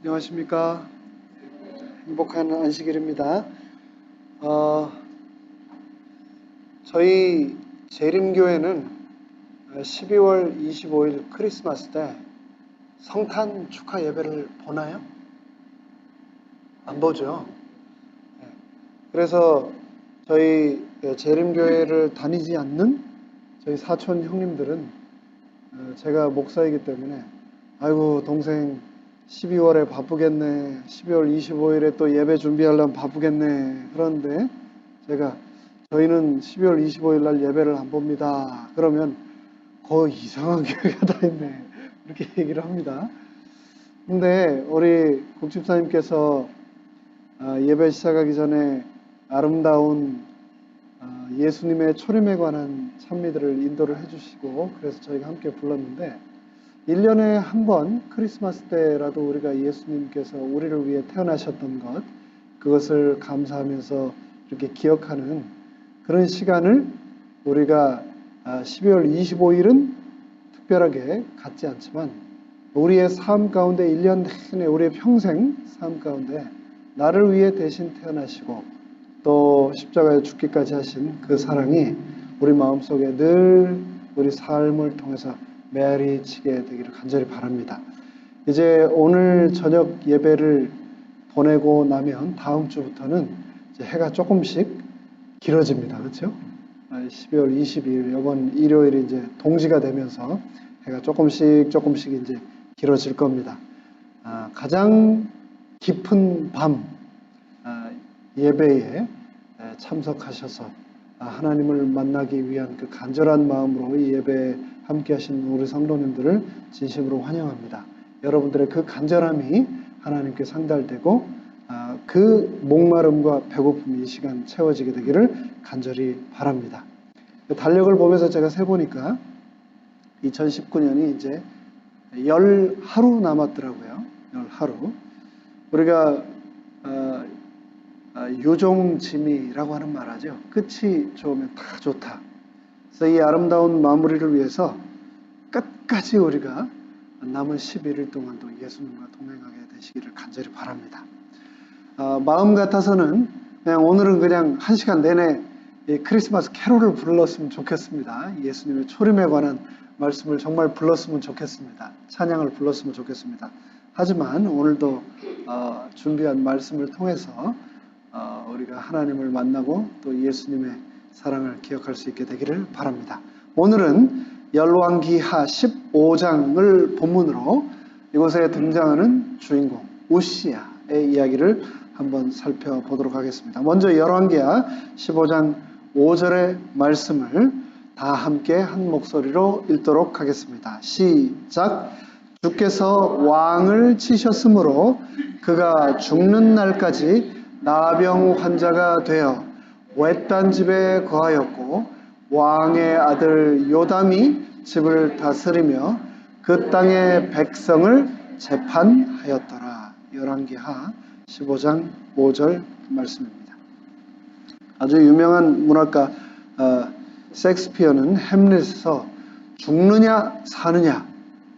안녕하십니까. 행복한 안식일입니다. 어, 저희 재림교회는 12월 25일 크리스마스 때 성탄 축하 예배를 보나요? 안 보죠. 네. 그래서 저희 재림교회를 다니지 않는 저희 사촌 형님들은 제가 목사이기 때문에 아이고 동생 12월에 바쁘겠네. 12월 25일에 또 예배 준비하려면 바쁘겠네. 그런데 제가 저희는 12월 25일 날 예배를 안 봅니다. 그러면 거의 이상한 교회가 다 있네. 이렇게 얘기를 합니다. 근데 우리 국집사님께서 예배 시작하기 전에 아름다운 예수님의 초림에 관한 찬미들을 인도를 해주시고 그래서 저희가 함께 불렀는데 1년에 한 번 크리스마스 때라도 우리가 예수님께서 우리를 위해 태어나셨던 것 그것을 감사하면서 이렇게 기억하는 그런 시간을 우리가 12월 25일은 특별하게 갖지 않지만 우리의 삶 가운데 1년 내내 우리의 평생 삶 가운데 나를 위해 대신 태어나시고 또 십자가에 죽기까지 하신 그 사랑이 우리 마음속에 늘 우리 삶을 통해서 메아리치게 되기를 간절히 바랍니다. 이제 오늘 저녁 예배를 보내고 나면 다음 주부터는 이제 해가 조금씩 길어집니다. 그렇죠? 12월 22일 이번 일요일이 이제 동지가 되면서 해가 조금씩 이제 길어질 겁니다. 가장 깊은 밤 예배에 참석하셔서 하나님을 만나기 위한 그 간절한 마음으로 이 예배에 함께 하신 우리 성도님들을 진심으로 환영합니다. 여러분들의 그 간절함이 하나님께 상달되고 그 목마름과 배고픔이 이 시간 채워지게 되기를 간절히 바랍니다. 달력을 보면서 제가 세보니까 2019년이 이제 10하루 남았더라고요. 10하루. 우리가 유종지미라고 하는 말 하죠. 끝이 좋으면 다 좋다. 그래서 이 아름다운 마무리를 위해서 끝까지 우리가 남은 11일 동안도 예수님과 동행하게 되시기를 간절히 바랍니다. 마음 같아서는 오늘은 그냥 1시간 내내 이 크리스마스 캐롤을 불렀으면 좋겠습니다. 예수님의 초림에 관한 말씀을 정말 불렀으면 좋겠습니다. 찬양을 불렀으면 좋겠습니다. 하지만 오늘도 준비한 말씀을 통해서 우리가 하나님을 만나고 또 예수님의 사랑을 기억할 수 있게 되기를 바랍니다. 오늘은 열왕기하 15장을 본문으로 이곳에 등장하는 주인공 우시야의 이야기를 한번 살펴보도록 하겠습니다. 먼저 열왕기하 15장 5절의 말씀을 다 함께 한 목소리로 읽도록 하겠습니다. 시작. 주께서 왕을 치셨으므로 그가 죽는 날까지 나병 환자가 되어 외딴 집에 거하였고 왕의 아들 요담이 집을 다스리며 그 땅의 백성을 재판하였더라. 열왕기하 15장 5절 말씀입니다. 아주 유명한 문학가 셰익스피어는 햄릿에서 죽느냐 사느냐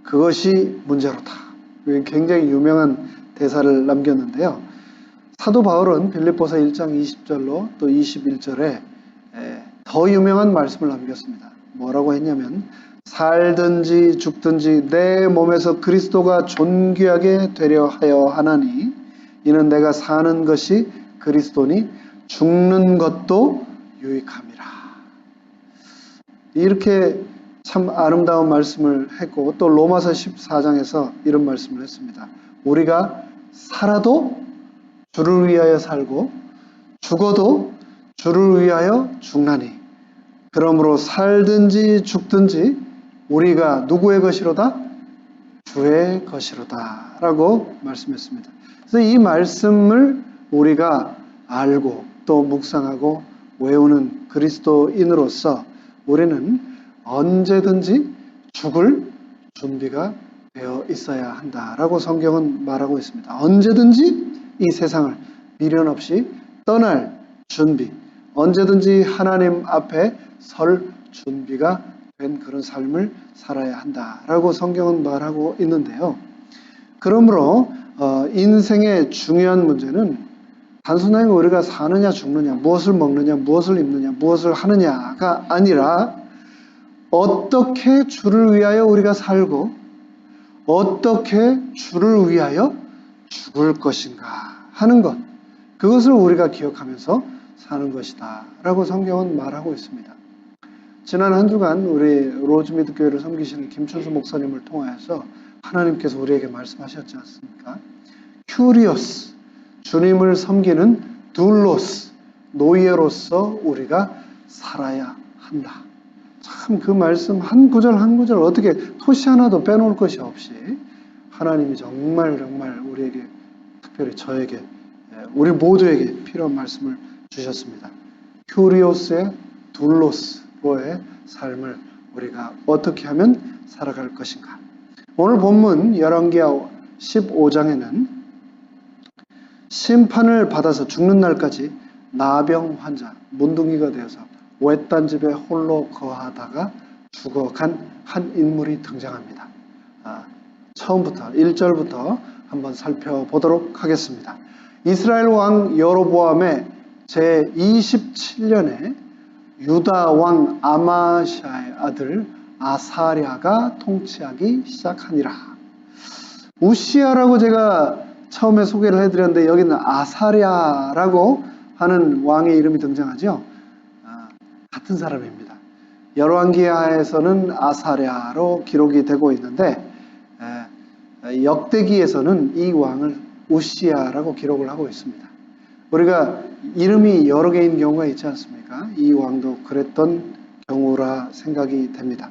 그것이 문제로다. 굉장히 유명한 대사를 남겼는데요. 사도 바울은 빌립보서 1장 20절로 또 21절에 더 유명한 말씀을 남겼습니다. 뭐라고 했냐면 살든지 죽든지 내 몸에서 그리스도가 존귀하게 되려 하여 하나니 이는 내가 사는 것이 그리스도니 죽는 것도 유익함이라. 이렇게 참 아름다운 말씀을 했고 또 로마서 14장에서 이런 말씀을 했습니다. 우리가 살아도 주를 위하여 살고 죽어도 주를 위하여 죽나니 그러므로 살든지 죽든지 우리가 누구의 것이로다? 주의 것이로다 라고 말씀했습니다. 그래서 이 말씀을 우리가 알고 또 묵상하고 외우는 그리스도인으로서 우리는 언제든지 죽을 준비가 되어 있어야 한다라고 성경은 말하고 있습니다. 언제든지 이 세상을 미련 없이 떠날 준비, 언제든지 하나님 앞에 설 준비가 된 그런 삶을 살아야 한다라고 성경은 말하고 있는데요. 그러므로 인생의 중요한 문제는 단순하게 우리가 사느냐 죽느냐, 무엇을 먹느냐, 무엇을 입느냐, 무엇을 하느냐가 아니라 어떻게 주를 위하여 우리가 살고 어떻게 주를 위하여 죽을 것인가 하는 것, 그것을 우리가 기억하면서 사는 것이다 라고 성경은 말하고 있습니다. 지난 한 주간 우리 로즈미드 교회를 섬기시는 김춘수 목사님을 통하여서 하나님께서 우리에게 말씀하셨지 않습니까? 큐리오스, 주님을 섬기는 둘로스, 노예로서 우리가 살아야 한다. 참 그 말씀 한 구절 한 구절 어떻게 토시 하나도 빼놓을 것이 없이 하나님이 정말 우리에게, 특별히 저에게, 우리 모두에게 필요한 말씀을 주셨습니다. 큐리오스의 둘로스로의 삶을 우리가 어떻게 하면 살아갈 것인가. 오늘 본문 열왕기하 15장에는 심판을 받아서 죽는 날까지 나병 환자, 문둥이가 되어서 외딴 집에 홀로 거하다가 죽어간 한 인물이 등장합니다. 처음부터 1절부터 한번 살펴보도록 하겠습니다. 이스라엘 왕 여로보암의 제27년에 유다 왕 아마시아의 아들 아사랴가 통치하기 시작하니라. 우시아라고 제가 처음에 소개를 해드렸는데 여기는 아사랴라고 하는 왕의 이름이 등장하죠. 같은 사람입니다. 열왕기하에서는 아사랴로 기록이 되고 있는데 역대기에서는 이 왕을 우시아라고 기록을 하고 있습니다. 우리가 이름이 여러 개인 경우가 있지 않습니까? 이 왕도 그랬던 경우라 생각이 됩니다.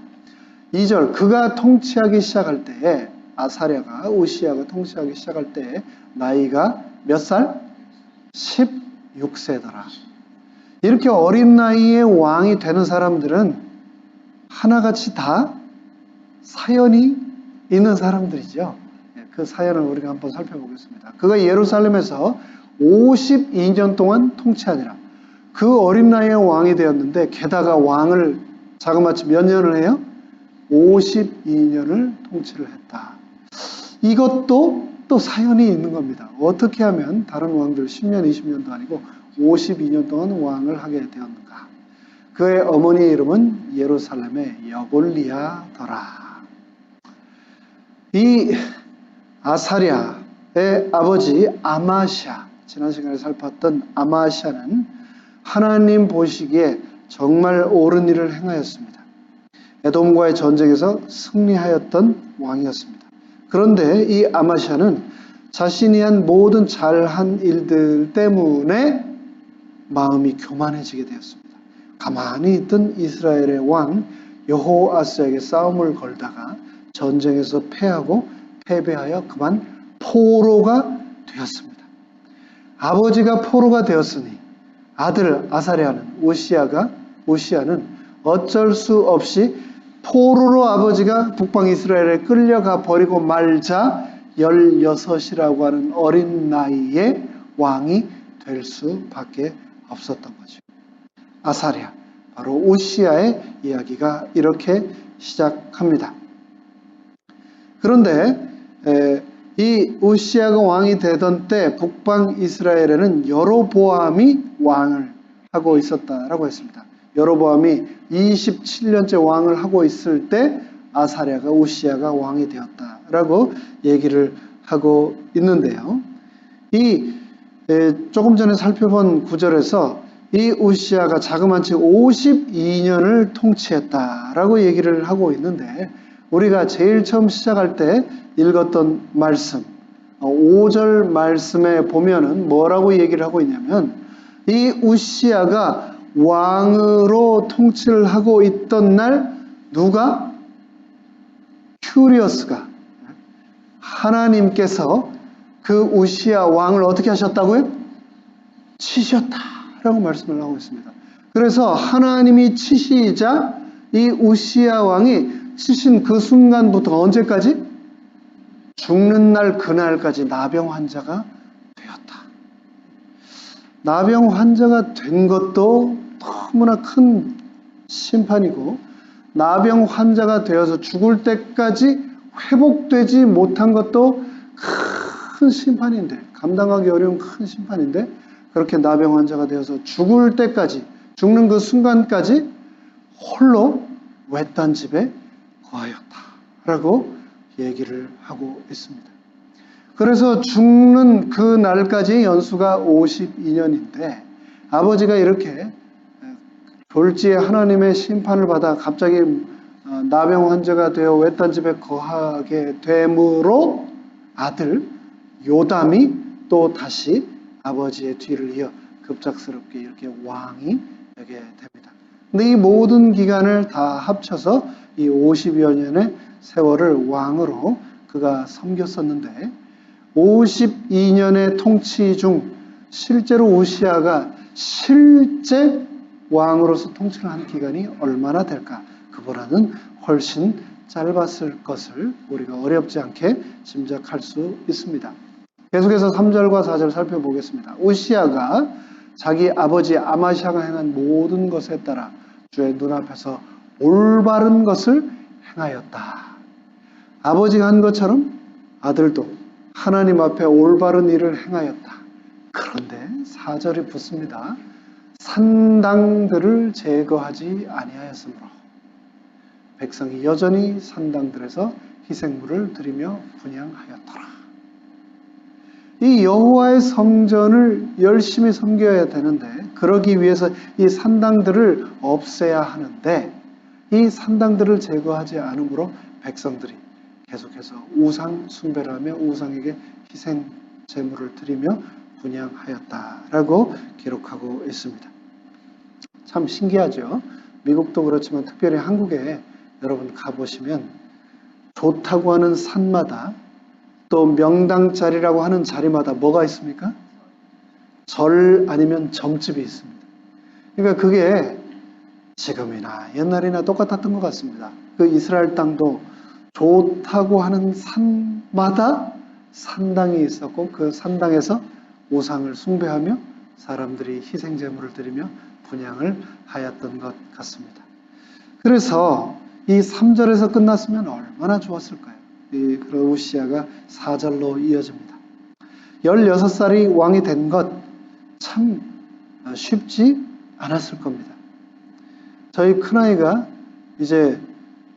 2절, 그가 통치하기 시작할 때에, 아사랴가, 우시아가 통치하기 시작할 때에 나이가 몇 살? 16세더라. 이렇게 어린 나이에 왕이 되는 사람들은 하나같이 다 사연이 있는 사람들이죠. 그 사연을 우리가 한번 살펴보겠습니다. 그가 예루살렘에서 52년 동안 통치하니라. 그 어린 나이에 왕이 되었는데 게다가 왕을 자그마치 몇 년을 해요? 52년을 통치를 했다. 이것도 또 사연이 있는 겁니다. 어떻게 하면 다른 왕들 10년, 20년도 아니고 52년 동안 왕을 하게 되었는가? 그의 어머니의 이름은 예루살렘의 여골리아더라. 이 아사랴의 아버지 아마시아, 지난 시간에 살폈던 아마시아는 하나님 보시기에 정말 옳은 일을 행하였습니다. 에돔과의 전쟁에서 승리하였던 왕이었습니다. 그런데 이 아마시아는 자신이 한 모든 잘한 일들 때문에 마음이 교만해지게 되었습니다. 가만히 있던 이스라엘의 왕 여호아스에게 싸움을 걸다가 전쟁에서 패하고 패배하여 그만 포로가 되었습니다. 아버지가 포로가 되었으니 아들 아사랴는 우시아는 어쩔 수 없이 포로로 아버지가 북방 이스라엘에 끌려가 버리고 말자 16이라고 하는 어린 나이에 왕이 될 수밖에 없었던 거죠. 아사랴, 바로 우시아의 이야기가 이렇게 시작합니다. 그런데 이 우시아가 왕이 되던 때 북방 이스라엘에는 여로보암이 왕을 하고 있었다라고 했습니다. 여로보암이 27년째 왕을 하고 있을 때 아사랴가 우시아가 왕이 되었다라고 얘기를 하고 있는데요. 이 조금 전에 살펴본 구절에서 이 우시아가 자그마치 52년을 통치했다라고 얘기를 하고 있는데, 우리가 제일 처음 시작할 때 읽었던 말씀 5절 말씀에 보면은 뭐라고 얘기를 하고 있냐면, 이 우시아가 왕으로 통치를 하고 있던 날 누가? 큐리오스가, 하나님께서 그 우시아 왕을 어떻게 하셨다고요? 치셨다라고 말씀을 하고 있습니다. 그래서 하나님이 치시자 이 우시아 왕이 치신 그 순간부터 언제까지? 죽는 날 그날까지 나병 환자가 되었다. 나병 환자가 된 것도 너무나 큰 심판이고, 나병 환자가 되어서 죽을 때까지 회복되지 못한 것도 큰 큰 심판인데, 감당하기 어려운 큰 심판인데 그렇게 나병 환자가 되어서 죽을 때까지, 죽는 그 순간까지 홀로 외딴 집에 거하였다라고 얘기를 하고 있습니다. 그래서 죽는 그 날까지 연수가 52년인데 아버지가 이렇게 졸지에 하나님의 심판을 받아 갑자기 나병 환자가 되어 외딴 집에 거하게 되므로 아들 요담이 또 다시 아버지의 뒤를 이어 급작스럽게 이렇게 왕이 되게 됩니다. 근데 이 모든 기간을 다 합쳐서 이 50여 년의 세월을 왕으로 그가 섬겼었는데 52년의 통치 중 실제로 우시아가 실제 왕으로서 통치를 한 기간이 얼마나 될까? 그보다는 훨씬 짧았을 것을 우리가 어렵지 않게 짐작할 수 있습니다. 계속해서 3절과 4절 살펴보겠습니다. 우시아가 자기 아버지 아마시아가 행한 모든 것에 따라 주의 눈앞에서 올바른 것을 행하였다. 아버지가 한 것처럼 아들도 하나님 앞에 올바른 일을 행하였다. 그런데 4절이 붙습니다. 산당들을 제거하지 아니하였으므로 백성이 여전히 산당들에서 희생물을 드리며 분향하였더라. 이 여호와의 성전을 열심히 섬겨야 되는데 그러기 위해서 이 산당들을 없애야 하는데 이 산당들을 제거하지 않으므로 백성들이 계속해서 우상 숭배를 하며 우상에게 희생 제물을 드리며 분향하였다라고 기록하고 있습니다. 참 신기하죠. 미국도 그렇지만 특별히 한국에 여러분 가보시면 좋다고 하는 산마다 또 명당자리라고 하는 자리마다 뭐가 있습니까? 절 아니면 점집이 있습니다. 그러니까 그게 지금이나 옛날이나 똑같았던 것 같습니다. 그 이스라엘 땅도 좋다고 하는 산마다 산당이 있었고 그 산당에서 우상을 숭배하며 사람들이 희생제물을 드리며 분향을 하였던 것 같습니다. 그래서 이 3절에서 끝났으면 얼마나 좋았을까요? 그런 우시아가 4절로 이어집니다. 16살이 왕이 된 것 참 쉽지 않았을 겁니다. 저희 큰아이가 이제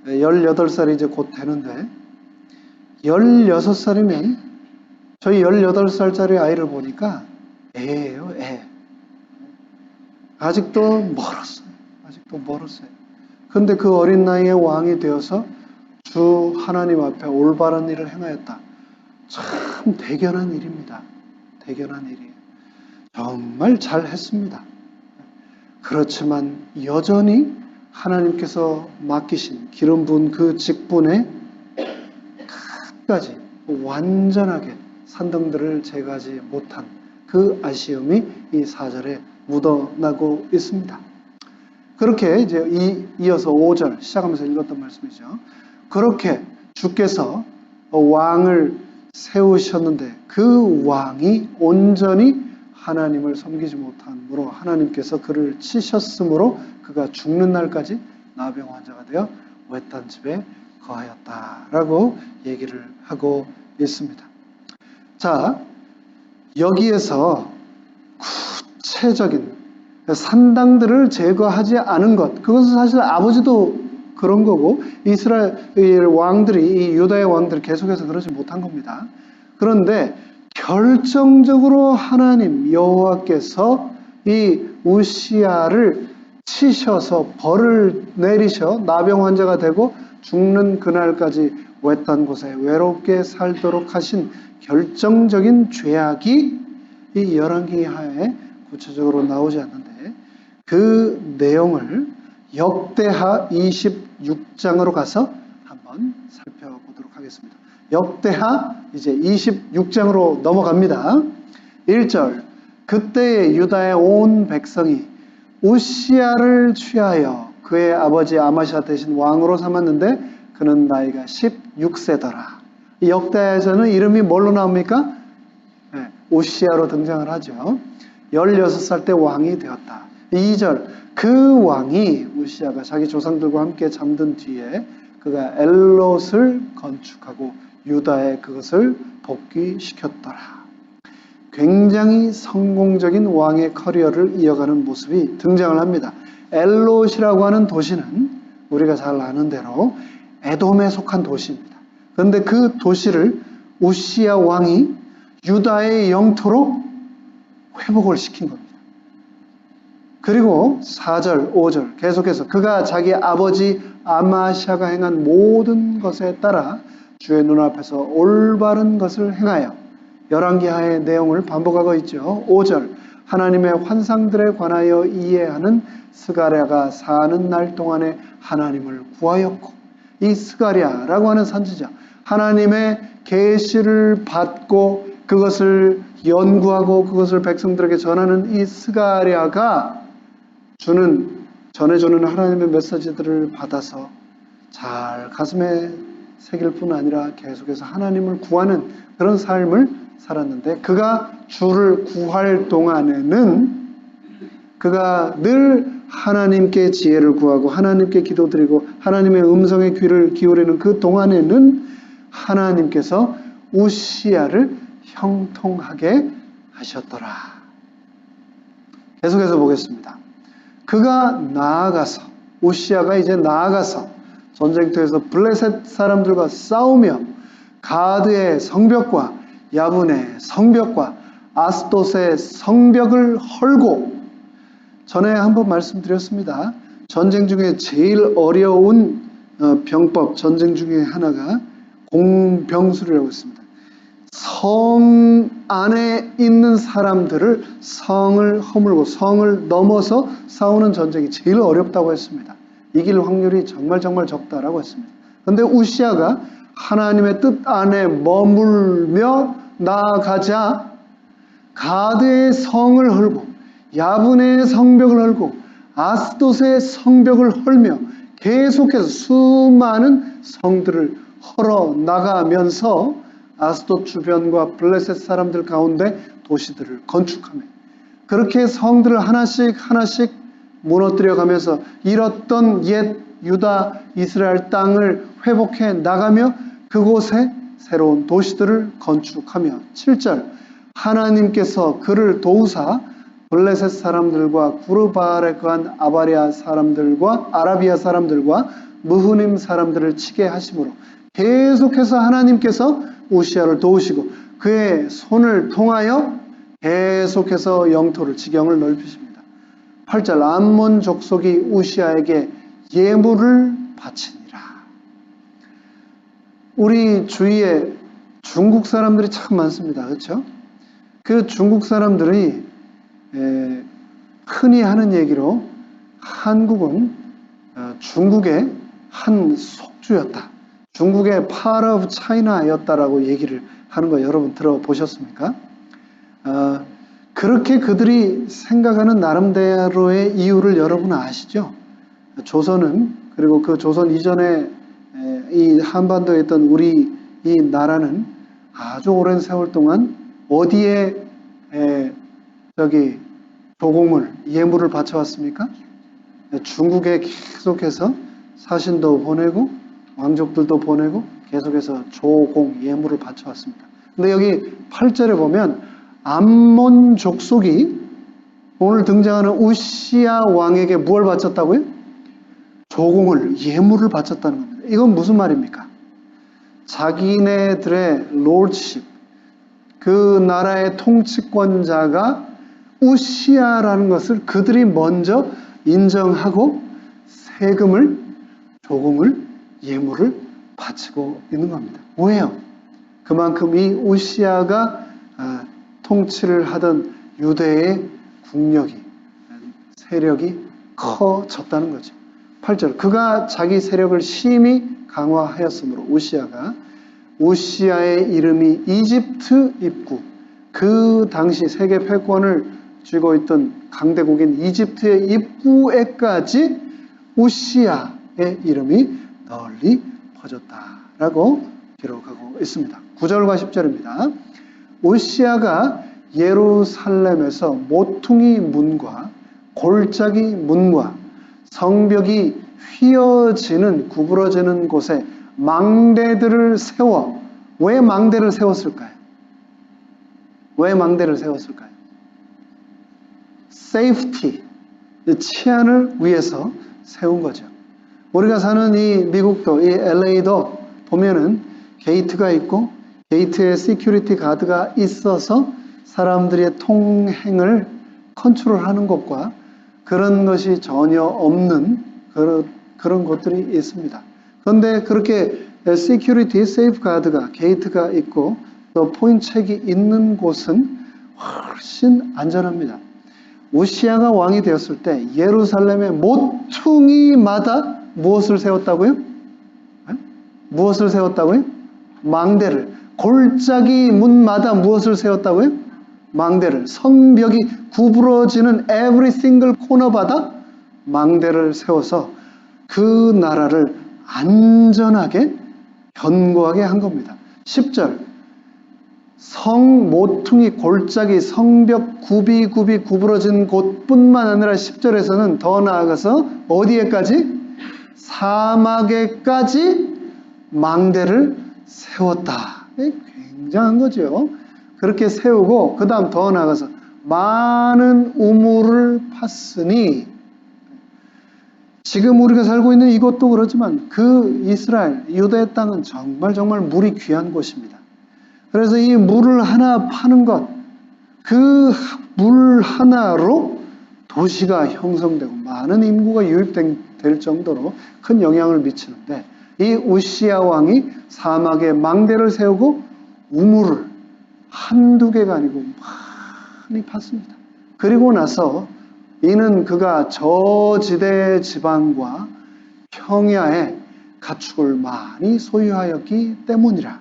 18살이 이제 곧 되는데 16살이면 저희 18살짜리 아이를 보니까 애예요, 애. 아직도 멀었어요. 아직도 멀었어요. 그런데 그 어린 나이에 왕이 되어서 주 하나님 앞에 올바른 일을 행하였다. 참 대견한 일입니다. 대견한 일이에요. 정말 잘했습니다. 그렇지만 여전히 하나님께서 맡기신 기름 부은 그 직분에 끝까지 완전하게 산등들을 제거하지 못한 그 아쉬움이 이 4절에 묻어나고 있습니다. 그렇게 이제 이어서 5절 시작하면서 읽었던 말씀이죠. 그렇게 주께서 왕을 세우셨는데 그 왕이 온전히 하나님을 섬기지 못함으로 하나님께서 그를 치셨으므로 그가 죽는 날까지 나병 환자가 되어 외딴 집에 거하였다라고 얘기를 하고 있습니다. 자, 여기에서 구체적인 산당들을 제거하지 않은 것, 그것은 사실 아버지도 그런 거고 이스라엘 왕들이, 이 유다의 왕들이 계속해서 그러지 못한 겁니다. 그런데 결정적으로 하나님 여호와께서 이 우시아를 치셔서 벌을 내리셔 나병 환자가 되고 죽는 그날까지 외딴 곳에 외롭게 살도록 하신 결정적인 죄악이 이 열왕기하에 구체적으로 나오지 않는데 그 내용을 역대하 26장으로 가서 한번 살펴보도록 하겠습니다. 역대하 이제 26장으로 넘어갑니다. 1절 그때에 유다의 온 백성이 우시아를 취하여 그의 아버지 아마시아 대신 왕으로 삼았는데 그는 나이가 16세더라. 이 역대하에서는 이름이 뭘로 나옵니까? 네, 우시아로 등장을 하죠. 16살 때 왕이 되었다. 2절 그 왕이 우시아가 자기 조상들과 함께 잠든 뒤에 그가 엘롯을 건축하고 유다에 그것을 복귀시켰더라. 굉장히 성공적인 왕의 커리어를 이어가는 모습이 등장을 합니다. 엘롯이라고 하는 도시는 우리가 잘 아는 대로 에돔에 속한 도시입니다. 그런데 그 도시를 우시야 왕이 유다의 영토로 회복을 시킨 겁니다. 그리고 4절, 5절 계속해서 그가 자기 아버지 아마시아가 행한 모든 것에 따라 주의 눈앞에서 올바른 것을 행하여 열왕기하의 내용을 반복하고 있죠. 5절 하나님의 환상들에 관하여 이해하는 스가랴가 사는 날 동안에 하나님을 구하였고, 이 스가랴라고 하는 선지자, 하나님의 계시를 받고 그것을 연구하고 그것을 백성들에게 전하는 이 스가랴가 전해주는 하나님의 메시지들을 받아서 잘 가슴에 새길 뿐 아니라 계속해서 하나님을 구하는 그런 삶을 살았는데, 그가 주를 구할 동안에는 그가 늘 하나님께 지혜를 구하고 하나님께 기도드리고 하나님의 음성에 귀를 기울이는 그 동안에는 하나님께서 우시야를 형통하게 하셨더라. 계속해서 보겠습니다. 그가 나아가서, 우시야가 이제 나아가서 전쟁터에서 블레셋 사람들과 싸우며 가드의 성벽과 야분의 성벽과 아스돗의 성벽을 헐고, 전에 한번 말씀드렸습니다. 전쟁 중에 제일 어려운 병법, 전쟁 중에 하나가 공병술이라고 했습니다. 성 안에 있는 사람들을 성을 허물고 성을 넘어서 싸우는 전쟁이 제일 어렵다고 했습니다. 이길 확률이 정말 적다라고 했습니다. 그런데 우시야가 하나님의 뜻 안에 머물며 나아가자 가드의 성을 헐고 야분의 성벽을 헐고 아스돗의 성벽을 헐며 계속해서 수많은 성들을 헐어 나가면서 아스돗 주변과 블레셋 사람들 가운데 도시들을 건축하며, 그렇게 성들을 하나씩 무너뜨려 가면서 잃었던 옛 유다 이스라엘 땅을 회복해 나가며 그곳에 새로운 도시들을 건축하며, 7절 하나님께서 그를 도우사 블레셋 사람들과 구르바알에 거한 아라비아 사람들과 무후님 사람들을 치게 하심으로 계속해서 하나님께서 우시야를 도우시고 그의 손을 통하여 계속해서 영토를, 지경을 넓히십니다. 8절 암몬 족속이 우시야에게 예물을 바치니라. 우리 주위에 중국 사람들이 참 많습니다. 그렇죠? 그 중국 사람들이 흔히 하는 얘기로 한국은 중국의 한 속주였다, 중국의 part of China였다라고 얘기를 하는 거 여러분 들어보셨습니까? 그렇게 그들이 생각하는 나름대로의 이유를 여러분 아시죠? 조선은, 그리고 그 조선 이전에 이 한반도에 있던 우리 이 나라는 아주 오랜 세월 동안 어디에 조공을, 예물을 바쳐왔습니까? 중국에 계속해서 사신도 보내고 왕족들도 보내고 계속해서 조공, 예물을 바쳐왔습니다. 근데 여기 8절에 보면 암몬 족속이 오늘 등장하는 우시야 왕에게 무엇을 바쳤다고요? 조공을, 예물을 바쳤다는 겁니다. 이건 무슨 말입니까? 자기네들의 롤드십, 그 나라의 통치권자가 우시야라는 것을 그들이 먼저 인정하고 세금을, 조공을, 예물을 바치고 있는 겁니다. 왜요? 그만큼 이 우시야가 통치를 하던 유대의 국력이, 세력이 커졌다는 거죠. 8절 그가 자기 세력을 심히 강화하였으므로 우시야의 이름이 이집트 입구, 그 당시 세계 패권을 쥐고 있던 강대국인 이집트의 입구에까지 우시야의 이름이 널리 퍼졌다라고 기록하고 있습니다. 9절과 10절입니다. 우시야가 예루살렘에서 모퉁이 문과 골짜기 문과 성벽이 휘어지는, 구부러지는 곳에 망대들을 세워 왜 망대를 세웠을까요? 왜 망대를 세웠을까요? 세이프티, 치안을 위해서 세운 거죠. 우리가 사는 이 미국도, 이 LA도 보면은 게이트가 있고 게이트에 시큐리티 가드가 있어서 사람들의 통행을 컨트롤하는 것과 그런 것이 전혀 없는 그런 곳들이 있습니다. 그런데 그렇게 시큐리티, 세이프 가드가, 게이트가 있고 또 포인트책이 있는 곳은 훨씬 안전합니다. 우시아가 왕이 되었을 때 예루살렘의 모퉁이마다 무엇을 세웠다고요? 무엇을 세웠다고요? 망대를. 골짜기 문마다 무엇을 세웠다고요? 망대를. 성벽이 구부러지는 every single 코너마다 망대를 세워서 그 나라를 안전하게 견고하게 한 겁니다. 10절 성 모퉁이 골짜기 성벽 굽이 구부러진 곳뿐만 아니라 10절에서는 더 나아가서 어디에까지? 사막에까지 망대를 세웠다. 굉장한 거죠. 그렇게 세우고 그 다음 더 나아가서 많은 우물을 팠으니 지금 우리가 살고 있는 이곳도 그렇지만 그 이스라엘, 유다의 땅은 정말 물이 귀한 곳입니다. 그래서 이 물을 하나 파는 것, 그 물 하나로 도시가 형성되고 많은 인구가 유입될 정도로 큰 영향을 미치는데 이 우시아 왕이 사막에 망대를 세우고 우물을 한두 개가 아니고 많이 팠습니다. 그리고 나서 이는 그가 저지대 지방과 평야에 가축을 많이 소유하였기 때문이라.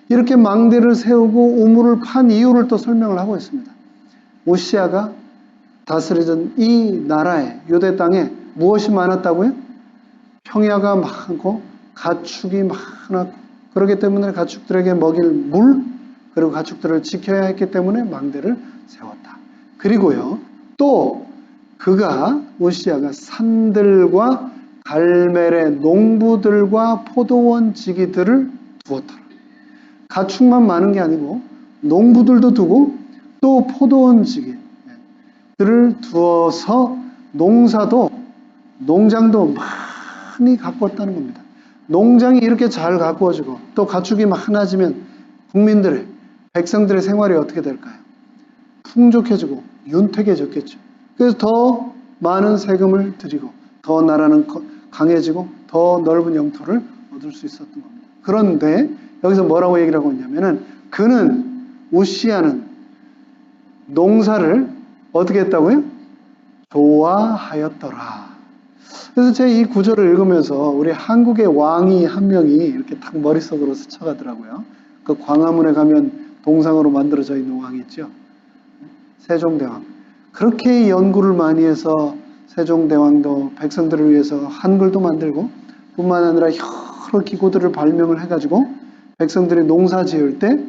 이렇게 망대를 세우고 우물을 판 이유를 또 설명을 하고 있습니다. 우시아가 다스리던 이 나라에 유대 땅에 무엇이 많았다고요? 평야가 많고 가축이 많았고 그렇기 때문에 가축들에게 먹일 물 그리고 가축들을 지켜야 했기 때문에 망대를 세웠다. 그리고요 또 그가 우시아가 산들과 갈멜의 농부들과 포도원 지기들을 두었더라. 가축만 많은 게 아니고 농부들도 두고 또 포도원 지기들을 두어서 농장도 많이 가꾸었다는 겁니다. 농장이 이렇게 잘 가꾸어지고 또 가축이 많아지면 국민들의 백성들의 생활이 어떻게 될까요? 풍족해지고 윤택해졌겠죠. 그래서 더 많은 세금을 드리고 더 나라는 강해지고 더 넓은 영토를 얻을 수 있었던 겁니다. 그런데 여기서 뭐라고 얘기를 하고 있냐면은 우시아는 농사를 어떻게 했다고요? 좋아하였더라. 그래서 제가 이 구절을 읽으면서 우리 한국의 왕이 한 명이 이렇게 딱 머릿속으로 스쳐가더라고요. 그 광화문에 가면 동상으로 만들어져 있는 왕이 있죠. 세종대왕. 그렇게 연구를 많이 해서 세종대왕도 백성들을 위해서 한글도 만들고 뿐만 아니라 여러 기구들을 발명을 해가지고 백성들이 농사 지을 때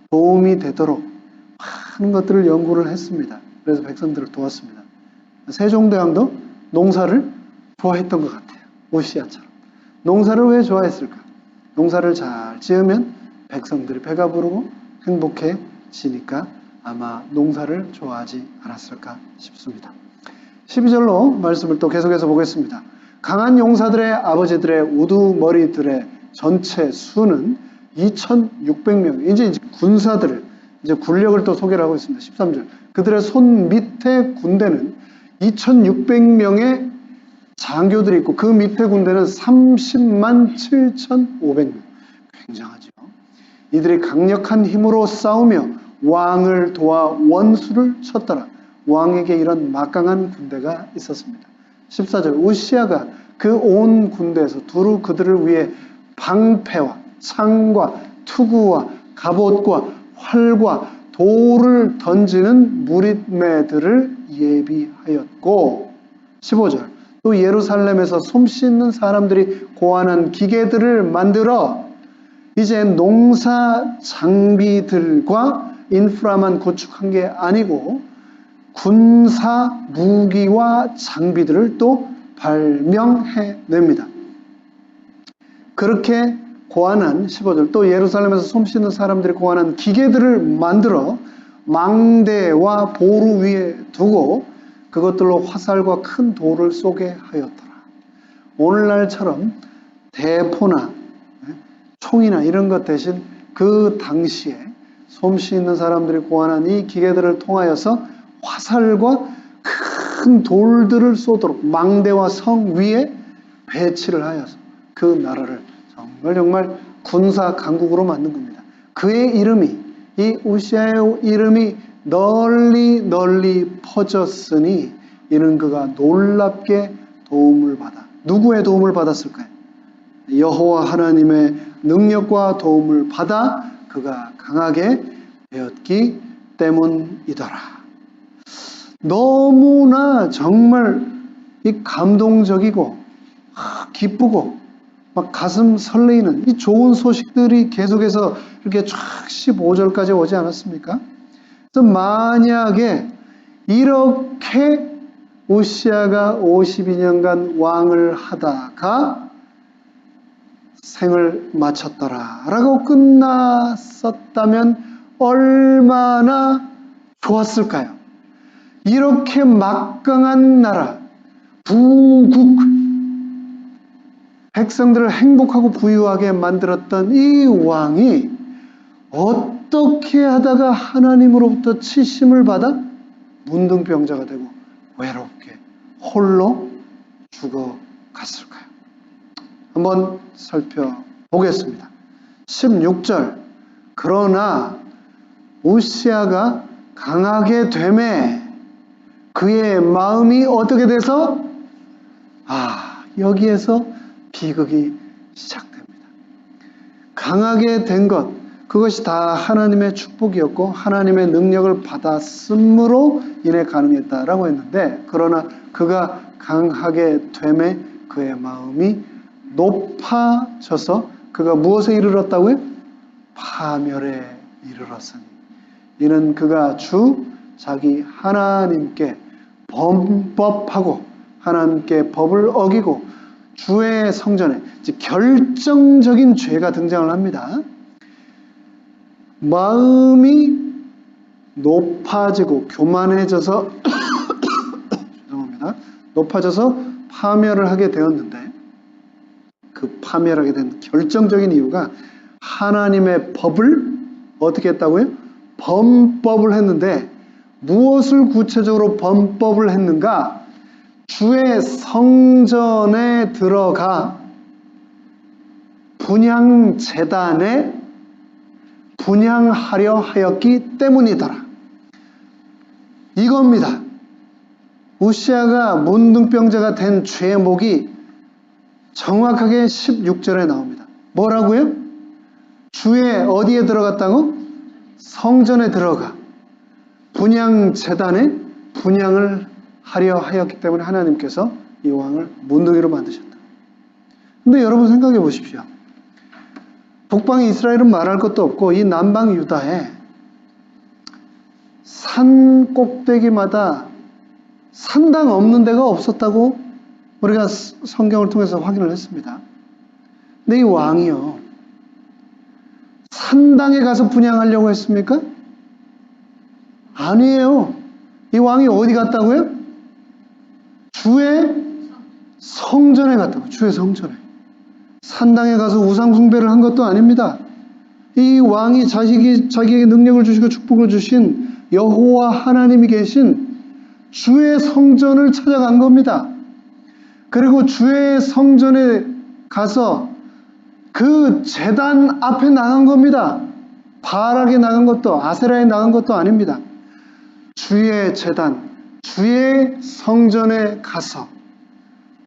도움이 되도록 많은 것들을 연구를 했습니다. 그래서 백성들을 도왔습니다. 세종대왕도 농사를 좋아했던 것 같아요. 우시아처럼. 농사를 왜 좋아했을까? 농사를 잘 지으면 백성들이 배가 부르고 행복해지니까 아마 농사를 좋아하지 않았을까 싶습니다. 12절로 말씀을 또 계속해서 보겠습니다. 강한 용사들의 아버지들의 우두머리들의 전체 수는 2,600명. 이제 군사들을, 이제 군력을 또 소개를 하고 있습니다. 13절. 그들의 손 밑에 군대는 2,600명의 장교들이 있고 그 밑에 군대는 30만 7,500명. 굉장하죠. 이들이 강력한 힘으로 싸우며 왕을 도와 원수를 쳤더라. 왕에게 이런 막강한 군대가 있었습니다. 14절. 우시아가 그 온 군대에서 두루 그들을 위해 방패와 창과 투구와 갑옷과 활과 돌을 던지는 무리매들을 예비하였고 15절. 또 예루살렘에서 솜 씻는 사람들이 고안한 기계들을 만들어 이제 농사 장비들과 인프라만 구축한 게 아니고 군사 무기와 장비들을 또 발명해냅니다. 그렇게 고안한 15절 또 예루살렘에서 솜 씻는 사람들이 고안한 기계들을 만들어 망대와 보루 위에 두고 그것들로 화살과 큰 돌을 쏘게 하였더라. 오늘날처럼 대포나 총이나 이런 것 대신 그 당시에 솜씨 있는 사람들이 고안한 이 기계들을 통하여서 화살과 큰 돌들을 쏘도록 망대와 성 위에 배치를 하여서 그 나라를 정말 군사 강국으로 만든 겁니다. 그의 이름이, 이 우시아의 이름이 널리 퍼졌으니 이는 그가 놀랍게 도움을 받아. 누구의 도움을 받았을까요? 여호와 하나님의 능력과 도움을 받아 그가 강하게 되었기 때문이더라. 너무나 정말 이 감동적이고 기쁘고 막 가슴 설레이는 이 좋은 소식들이 계속해서 이렇게 쫙 15절까지 오지 않았습니까? 그래서 만약에 이렇게 우시아가 52년간 왕을 하다가 생을 마쳤더라 라고 끝났었다면 얼마나 좋았을까요? 이렇게 막강한 나라, 부국, 백성들을 행복하고 부유하게 만들었던 이 왕이 어떻게 하다가 하나님으로부터 치심을 받아 문둥병자가 되고 외롭게 홀로 죽어갔을까요? 한번 살펴보겠습니다. 16절 그러나 우시아가 강하게 되매 그의 마음이 어떻게 돼서 여기에서 비극이 시작됩니다. 강하게 된 것 그것이 다 하나님의 축복이었고 하나님의 능력을 받았으므로 인해 가능했다라고 했는데 그러나 그가 강하게 되매 그의 마음이 높아져서 그가 무엇에 이르렀다고요? 파멸에 이르렀으니 이는 그가 주 자기 하나님께 범법하고 하나님께 법을 어기고 주의 성전에 결정적인 죄가 등장을 합니다. 마음이 높아지고 교만해져서 죄송합니다. 높아져서 파멸을 하게 되었는데 그 파멸하게 된 결정적인 이유가 하나님의 법을 어떻게 했다고요? 범법을 했는데 무엇을 구체적으로 범법을 했는가? 주의 성전에 들어가 분향제단에 분향하려 하였기 때문이더라. 이겁니다. 우시아가 문둥병자가 된 죄목이 정확하게 16절에 나옵니다. 뭐라고요? 주의 어디에 들어갔다고? 성전에 들어가 분향제단에 분향을 하려 하였기 때문에 하나님께서 이 왕을 문둥이로 만드셨다. 근데 여러분 생각해 보십시오. 북방 이스라엘은 말할 것도 없고 이 남방 유다에 산 꼭대기마다 산당 없는 데가 없었다고 우리가 성경을 통해서 확인을 했습니다. 근데 이 왕이요 산당에 가서 분향하려고 했습니까? 아니에요. 이 왕이 어디 갔다고요? 주의 성전에 갔다고. 주의 성전에. 산당에 가서 우상 숭배를 한 것도 아닙니다. 이 왕이 자기에게 능력을 주시고 축복을 주신 여호와 하나님이 계신 주의 성전을 찾아간 겁니다. 그리고 주의 성전에 가서 그 제단 앞에 나간 겁니다. 바알에게 나간 것도 아세라에 나간 것도 아닙니다. 주의 제단, 주의 성전에 가서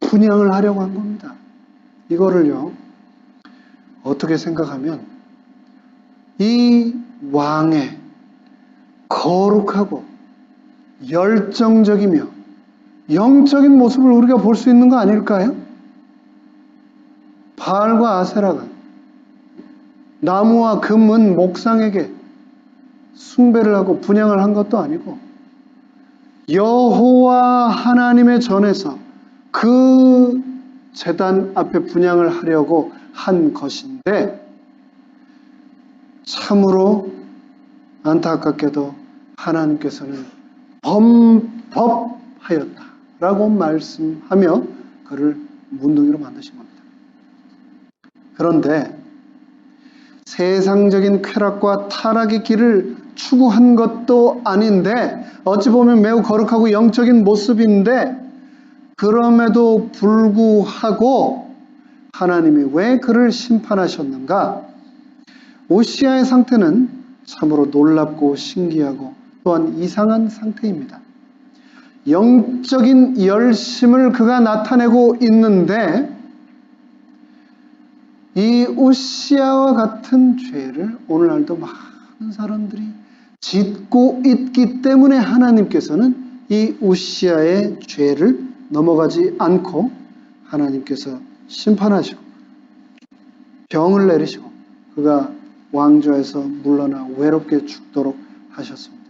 분향을 하려고 한 겁니다. 이거를요, 어떻게 생각하면 이 왕의 거룩하고 열정적이며 영적인 모습을 우리가 볼 수 있는 거 아닐까요? 바알과 아세라가 나무와 금은 목상에게 숭배를 하고 분향을 한 것도 아니고 여호와 하나님의 전에서 그 제단 앞에 분향을 하려고 한 것인데 참으로 안타깝게도 하나님께서는 범법하였다라고 말씀하며 그를 문둥이로 만드신 겁니다. 그런데 세상적인 쾌락과 타락의 길을 추구한 것도 아닌데, 어찌 보면 매우 거룩하고 영적인 모습인데, 그럼에도 불구하고 하나님이 왜 그를 심판하셨는가? 우시아의 상태는 참으로 놀랍고 신기하고 또한 이상한 상태입니다. 영적인 열심을 그가 나타내고 있는데, 이 우시아와 같은 죄를 오늘날도 많은 사람들이 짓고 있기 때문에 하나님께서는 이 우시아의 죄를 넘어가지 않고 하나님께서 심판하시고 병을 내리시고 그가 왕좌에서 물러나 외롭게 죽도록 하셨습니다.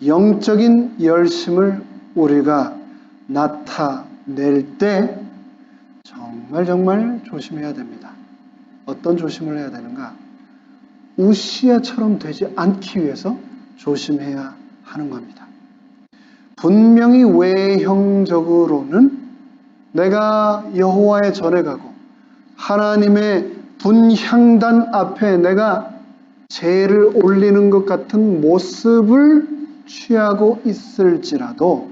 영적인 열심을 우리가 나타낼 때 정말 조심해야 됩니다. 어떤 조심을 해야 되는가? 우시아처럼 되지 않기 위해서 조심해야 하는 겁니다. 분명히 외형적으로는 내가 여호와의 전에 가고 하나님의 분향단 앞에 내가 제를 올리는 것 같은 모습을 취하고 있을지라도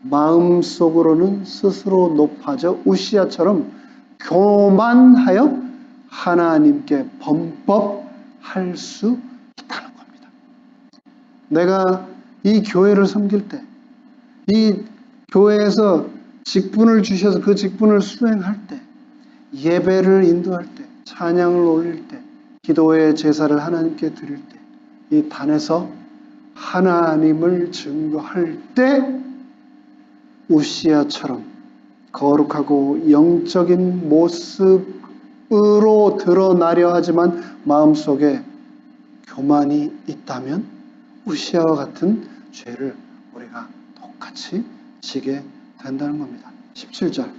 마음속으로는 스스로 높아져 우시아처럼 교만하여 하나님께 범법할 수 있다는 겁니다. 내가 이 교회를 섬길 때, 이 교회에서 직분을 주셔서 그 직분을 수행할 때, 예배를 인도할 때, 찬양을 올릴 때, 기도의 제사를 하나님께 드릴 때, 이 단에서 하나님을 증거할 때 우시아처럼 거룩하고 영적인 모습으로 드러나려 하지만 마음속에 교만이 있다면 우시아와 같은 죄를 우리가 똑같이 지게 된다는 겁니다. 17절.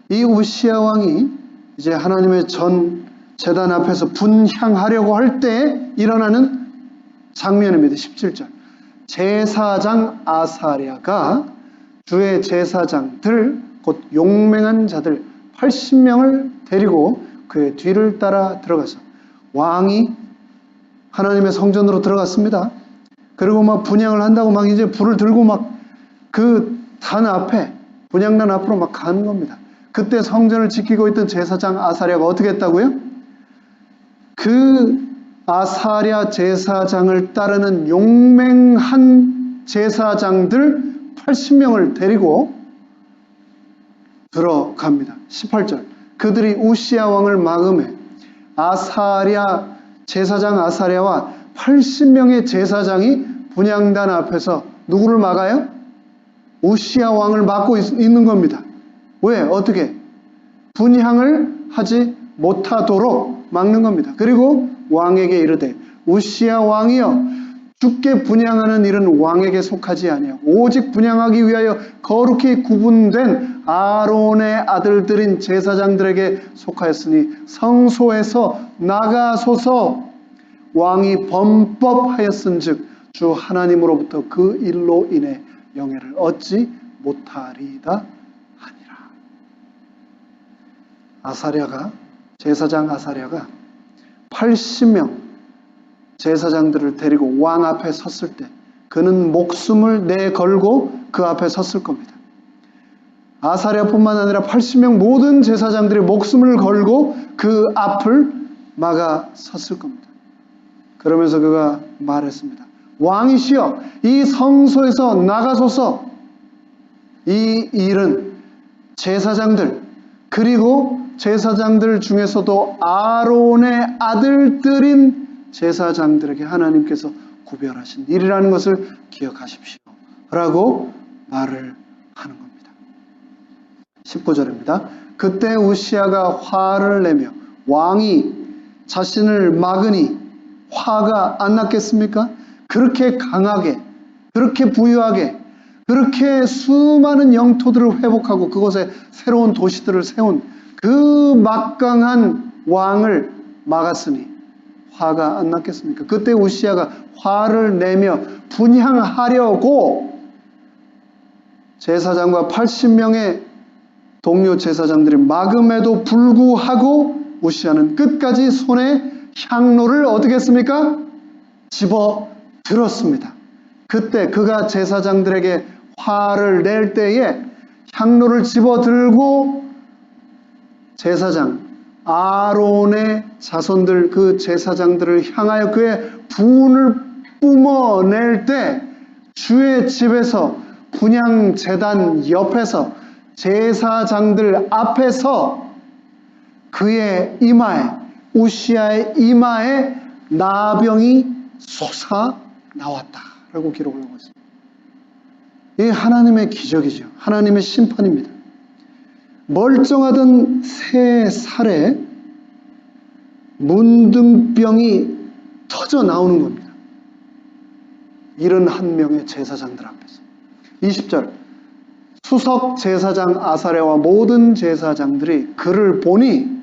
이 우시아 왕이 이제 하나님의 전 제단 앞에서 분향하려고 할 때 일어나는 장면입니다. 17절. 제사장 아사랴가 주의 제사장들 곧 용맹한 자들 80명을 데리고 그의 뒤를 따라 들어가서 왕이 하나님의 성전으로 들어갔습니다. 그리고 막 분향을 한다고 막 이제 불을 들고 막 그 단 앞에 분향단 앞으로 막 가는 겁니다. 그때 성전을 지키고 있던 제사장 아사랴가 어떻게 했다고요? 그 아사랴 제사장을 따르는 용맹한 제사장들 80명을 데리고 들어갑니다. 18절. 그들이 우시아 왕을 막음해 아사랴 제사장 아사랴와 80명의 제사장이 분향단 앞에서 누구를 막아요? 우시아 왕을 막고 있는 겁니다. 왜? 어떻게? 분향을 하지 못하도록 막는 겁니다. 그리고 왕에게 이르되 우시아 왕이여 주께 분향하는 일은 왕에게 속하지 아니하고 오직 분향하기 위하여 거룩히 구분된 아론의 아들들인 제사장들에게 속하였으니 성소에서 나가소서. 왕이 범법하였은즉 주 하나님으로부터 그 일로 인해 영예를 얻지 못하리이다 하니라. 아사랴가 제사장 아사랴가 80명 제사장들을 데리고 왕 앞에 섰을 때 그는 목숨을 내걸고 그 앞에 섰을 겁니다. 아사랴뿐만 아니라 80명 모든 제사장들이 목숨을 걸고 그 앞을 막아 섰을 겁니다. 그러면서 그가 말했습니다. 왕이시여 이 성소에서 나가소서. 이 일은 제사장들 그리고 제사장들 중에서도 아론의 아들들인 제사장들에게 하나님께서 구별하신 일이라는 것을 기억하십시오 라고 말을 하는 겁니다. 19절입니다. 그때 우시아가 화를 내며 왕이 자신을 막으니 화가 안 났겠습니까? 그렇게 강하게, 그렇게 부유하게, 그렇게 수많은 영토들을 회복하고 그곳에 새로운 도시들을 세운 그 막강한 왕을 막았으니 화가 안 났겠습니까? 그때 우시아가 화를 내며 분향하려고 제사장과 80명의 동료 제사장들이 막음에도 불구하고 우시아는 끝까지 손에 향로를 어떻게 했습니까? 집어 들었습니다. 그때 그가 제사장들에게 화를 낼 때에 향로를 집어 들고 제사장 아론의 자손들 그 제사장들을 향하여 그의 분을 뿜어낼 때 주의 집에서 분향제단 옆에서 제사장들 앞에서 그의 이마에 우시아의 이마에 나병이 솟아 나왔다라고 기록을 하고 있습니다. 이게 하나님의 기적이죠. 하나님의 심판입니다. 멀쩡하던 3살에 문둥병이 터져 나오는 겁니다. 71명의 제사장들 앞에서. 20절 수석 제사장 아사랴와 모든 제사장들이 그를 보니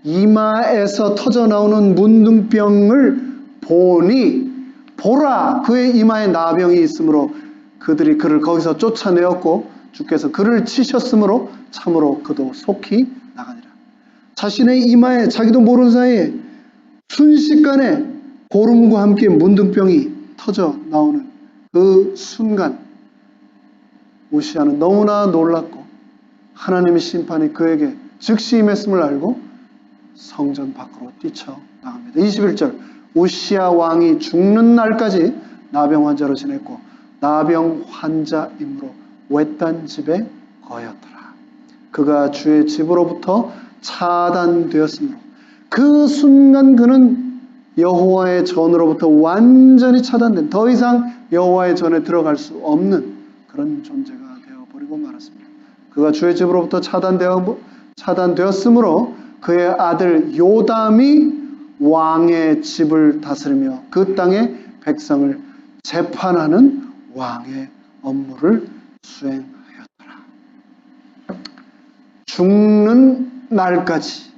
이마에서 터져 나오는 문둥병을 보니 보라 그의 이마에 나병이 있으므로 그들이 그를 거기서 쫓아내었고 주께서 그를 치셨으므로 참으로 그도 속히 나가니라. 자신의 이마에 자기도 모르는 사이에 순식간에 고름과 함께 문둥병이 터져 나오는 그 순간 우시아는 너무나 놀랐고 하나님의 심판이 그에게 즉시 임했음을 알고 성전 밖으로 뛰쳐나갑니다. 21절 우시아 왕이 죽는 날까지 나병 환자로 지냈고 나병 환자이므로 외딴 집에 거하였더라. 그가 주의 집으로부터 차단되었으므로 그 순간 그는 여호와의 전으로부터 완전히 차단된 더 이상 여호와의 전에 들어갈 수 없는 그런 존재가 되어버리고 말았습니다. 그가 주의 집으로부터 차단되었으므로 그의 아들 요담이 왕의 집을 다스리며 그 땅의 백성을 재판하는 왕의 업무를 수행하였더라. 죽는 날까지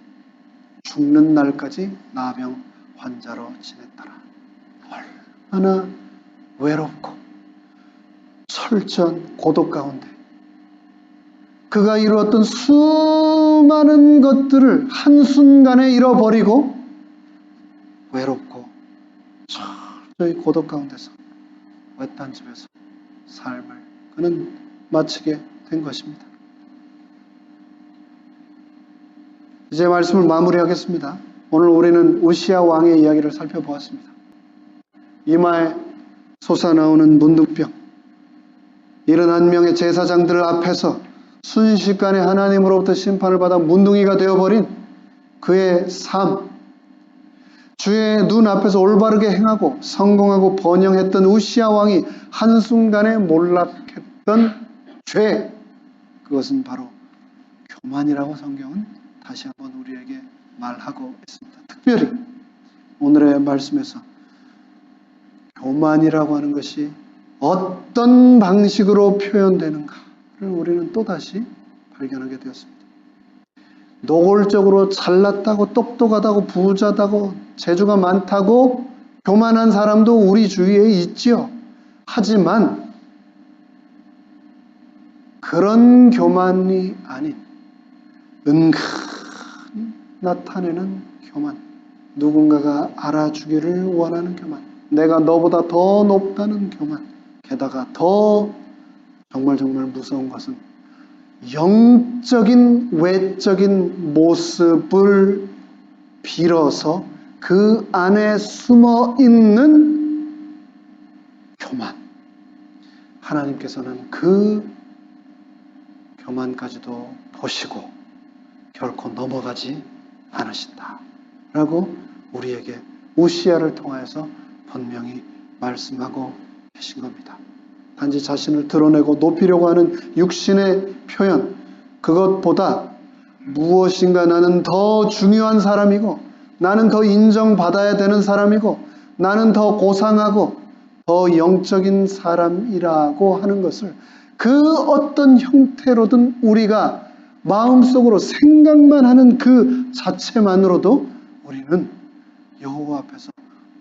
나병 환자로 지냈더라. 얼마나 외롭고 철저한 고독 가운데 그가 이루었던 수많은 것들을 한순간에 잃어버리고 외롭고 철저히 고독 가운데서 외딴 집에서 삶을 그는 마치게 된 것입니다. 이제 말씀을 마무리하겠습니다. 오늘 우리는 우시아 왕의 이야기를 살펴보았습니다. 이마에 솟아나오는 문둥병, 71명의 제사장들 앞에서 순식간에 하나님으로부터 심판을 받아 문둥이가 되어버린 그의 삶, 주의 눈 앞에서 올바르게 행하고 성공하고 번영했던 우시아 왕이 한순간에 몰락했던 죄, 그것은 바로 교만이라고 성경은 다시 한번 우리에게 말하고 있습니다. 특별히 오늘의 말씀에서 교만이라고 하는 것이 어떤 방식으로 표현되는가를 우리는 또다시 발견하게 되었습니다. 노골적으로 잘났다고 똑똑하다고 부자다고 재주가 많다고 교만한 사람도 우리 주위에 있지요. 하지만 그런 교만이 아닌 은근히 나타내는 교만, 누군가가 알아주기를 원하는 교만, 내가 너보다 더 높다는 교만, 게다가 더 정말 무서운 것은 영적인 외적인 모습을 빌어서 그 안에 숨어 있는 교만. 하나님께서는 그 교만까지도 보시고 결코 넘어가지 않으신다 라고 우리에게 우시아를 통하여서 분명히 말씀하고 계신 겁니다. 단지 자신을 드러내고 높이려고 하는 육신의 표현, 그것보다 무엇인가 나는 더 중요한 사람이고 나는 더 인정받아야 되는 사람이고 나는 더 고상하고 더 영적인 사람이라고 하는 것을 그 어떤 형태로든 우리가 마음속으로 생각만 하는 그 자체만으로도 우리는 여호와 앞에서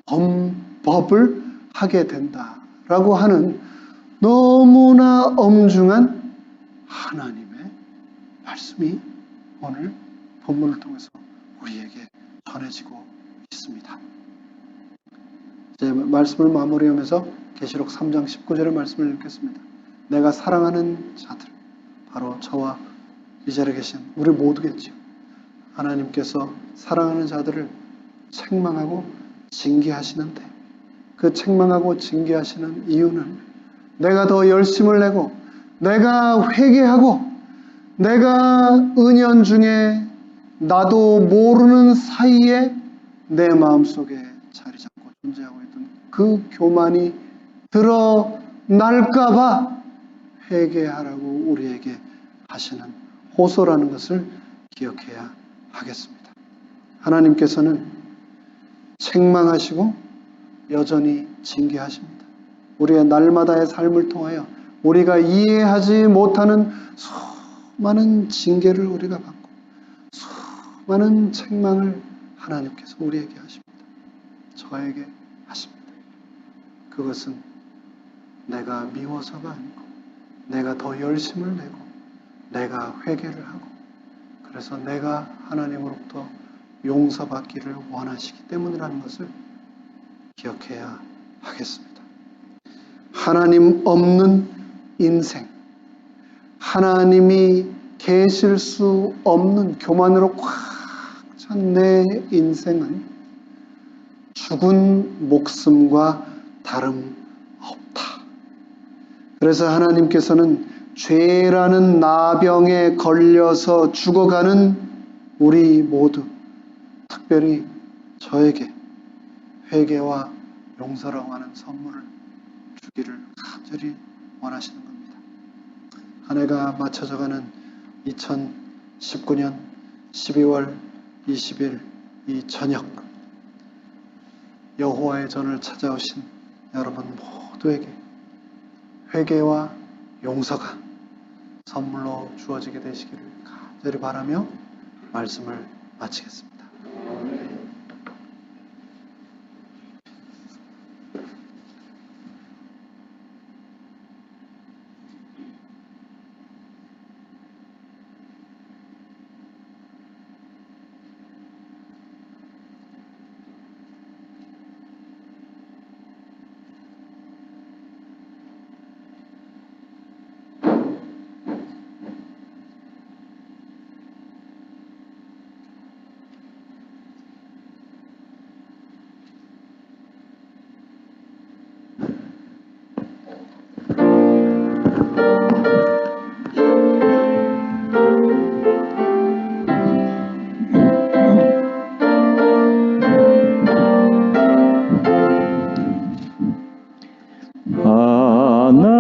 범법을 하게 된다라고 하는 너무나 엄중한 하나님의 말씀이 오늘 본문을 통해서 우리에게 전해지고 있습니다. 이제 말씀을 마무리하면서 계시록 3장 19절의 말씀을 읽겠습니다. 내가 사랑하는 자들, 바로 저와 이 자리에 계신 우리 모두겠지요. 하나님께서 사랑하는 자들을 책망하고 징계하시는데, 그 책망하고 징계하시는 이유는 내가 더 열심을 내고 내가 회개하고 내가 은연중에 나도 모르는 사이에 내 마음속에 자리 잡고 존재하고 있던 그 교만이 드러날까봐 회개하라고 우리에게 하시는 호소라는 것을 기억해야 하겠습니다. 하나님께서는 책망하시고 여전히 징계하십니다. 우리의 날마다의 삶을 통하여 우리가 이해하지 못하는 수많은 징계를 우리가 받고 수많은 책망을 하나님께서 우리에게 하십니다. 저에게 하십니다. 그것은 내가 미워서가 아니고 내가 더 열심을 내고 내가 회개를 하고 그래서 내가 하나님으로부터 용서받기를 원하시기 때문이라는 것을 기억해야 하겠습니다. 하나님 없는 인생, 하나님이 계실 수 없는 교만으로 꽉 찬 내 인생은 죽은 목숨과 다름없다. 그래서 하나님께서는 죄라는 나병에 걸려서 죽어가는 우리 모두, 특별히 저에게 회개와 용서라고 하는 선물을 주기를 간절히 원하시는 겁니다. 한 해가 맞춰져가는 2019년 12월 20일 이 저녁, 여호와의 전을 찾아오신 여러분 모두에게 회개와 용서가 선물로 주어지게 되시기를 간절히 바라며 말씀을 마치겠습니다.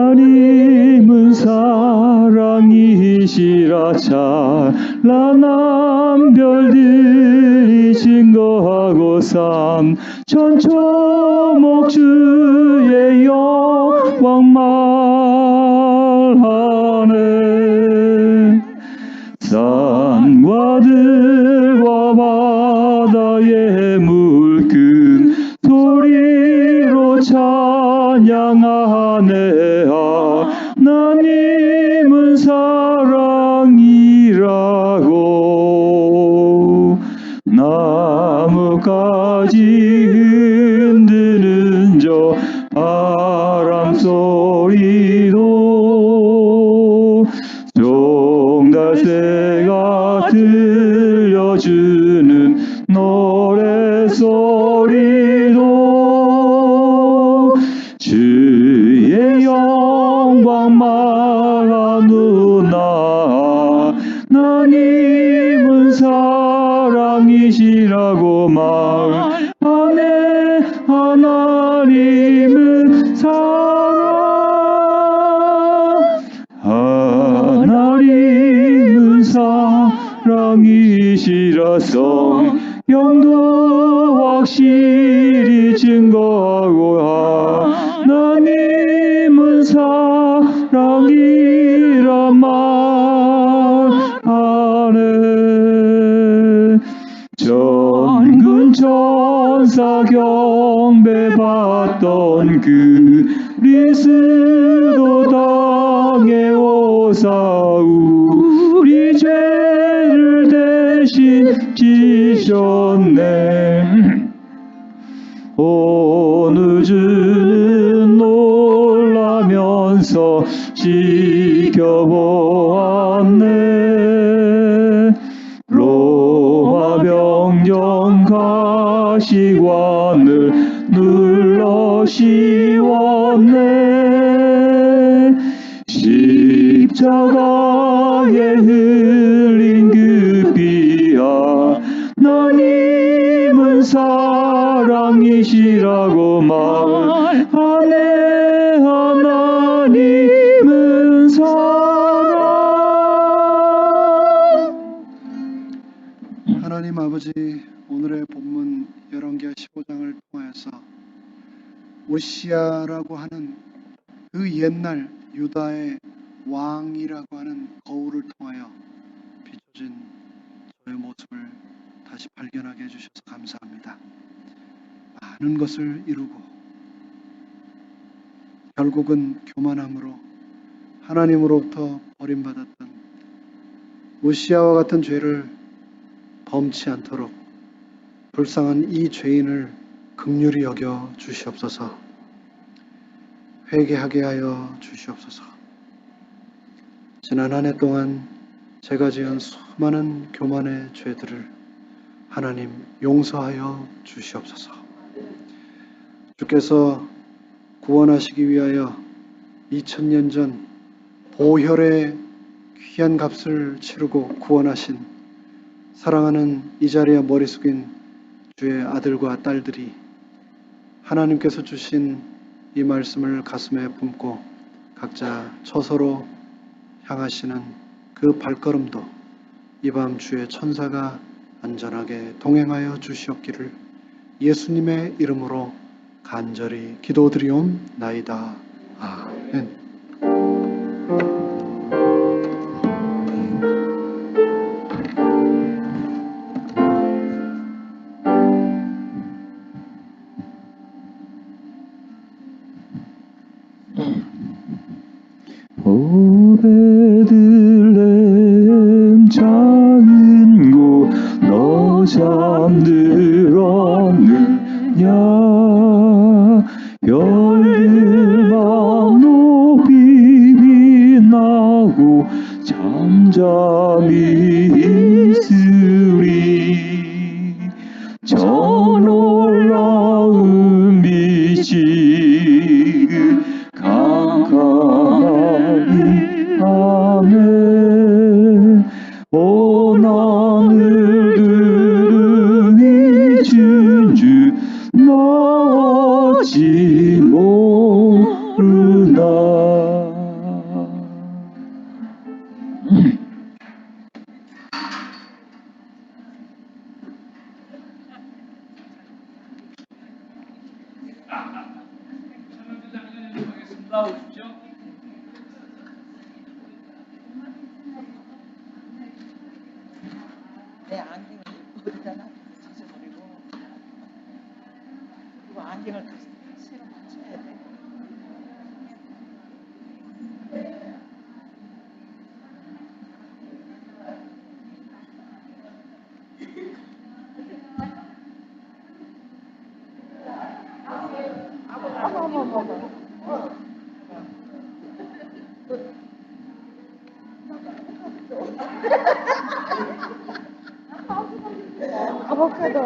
하나님은 사랑이시라 찬란한 별들이 증거하고 삼 천초목 주의 영광 말하네. 산과 들과 바다의 물큰 소리로 찬양하네. 하나님은 사랑이라고. 나뭇가지 흔드는 저 바람 소리도 종달새가 들려주는 노래 소리도 주의 영광 말하노나. 하나님은 사랑이시라고 말하네. 하나님은 사랑, 하나님은 사랑이시라. 성경도 확실히 증거하고 하나님은 사랑이라 말하네. 전근 천사 경배 받던 그리스도 땅에 오사 우리 죄를 대신 지셨네. 어느 주는 놀라면서 지켜보았네. 로마 병정 가시관을 눌러 씌웠네. 십자가에 흘린 그 피야 하나님은 사랑이시라고 말하네. 하나님은 사랑. 하나님 아버지, 오늘의 본문 열왕기하 15장을 통하여서 오시아라고 하는 그 옛날 유다의 왕이라고 하는 거울을 통하여 비춰진 저의 모습을 다시 발견하게 해주셔서 감사합니다. 많은 것을 이루고 결국은 교만함으로 하나님으로부터 버림받았던 오시아와 같은 죄를 범치 않도록 불쌍한 이 죄인을 긍휼히 여겨 주시옵소서. 회개하게 하여 주시옵소서. 지난 한 해 동안 제가 지은 수많은 교만의 죄들을 하나님 용서하여 주시옵소서. 주께서 구원하시기 위하여 2000년 전 보혈의 귀한 값을 치르고 구원하신 사랑하는 이 자리에 머리 숙인 주의 아들과 딸들이 하나님께서 주신 이 말씀을 가슴에 품고 각자 처소로 향하시는 그 발걸음도 이 밤 주의 천사가 안전하게 동행하여 주시옵기를 예수님의 이름으로 간절히 기도드리옵나이다. 아멘. 오 베들레헴 작은 곳 너 잠들었느냐. 별들만 높이 빛나고 잠잠히 있으리. 저 놀라운 빛이 강하니 아멘. 온 하늘들은 잊은 주 나 어찌 모르나. 나오십시오. 내 안경을 어디다 놔 잊어버리고 그리고 안경을 다시 새로 맞춰야 돼. 아보카도.